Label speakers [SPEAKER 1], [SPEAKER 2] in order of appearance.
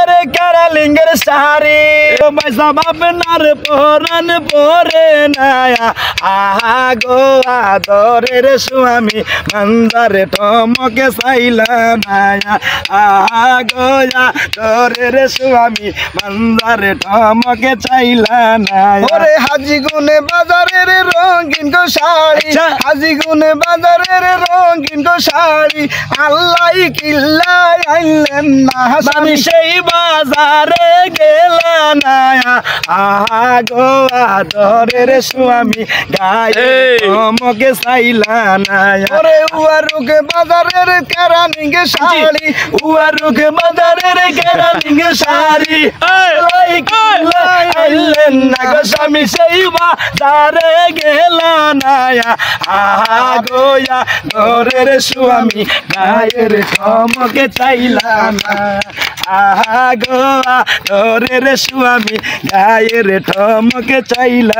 [SPEAKER 1] রে কারালিঙ্গের শাড়ি সব আপনার পরান পরে নায়া আহা গো আদরের স্বামী মন্দারে টমকে চাইলা নায়া আহা গো আদরের স্বামী মন্দারে টমকে চাইলা নায়া
[SPEAKER 2] ওরে হাজি গুনে বাজারের রঙিন গো শাড়ি হাজি গুনে বাজারের রঙিন গো শাড়ি আল্লাহ কিল্লা আইলেন না
[SPEAKER 1] আমি সেই বাজারে গেলা নায়া আহা গো আদরের স্বামী গায়ে টমকে চাইলা নায়া
[SPEAKER 2] ওরে উয়ারুকে বাজারের কেরানিঙ্গ শাড়ি
[SPEAKER 1] উয়ারুকে বাজারের কেরানিঙ্গ শাড়ি আইলেন না গো স্বামী সেই বাজারে গেলা নায়া আহা গো আদরের স্বামী গায়ের টমকে চাইলা না আহা গো আদরের স্বামী গায়ের টমকে চাইলা।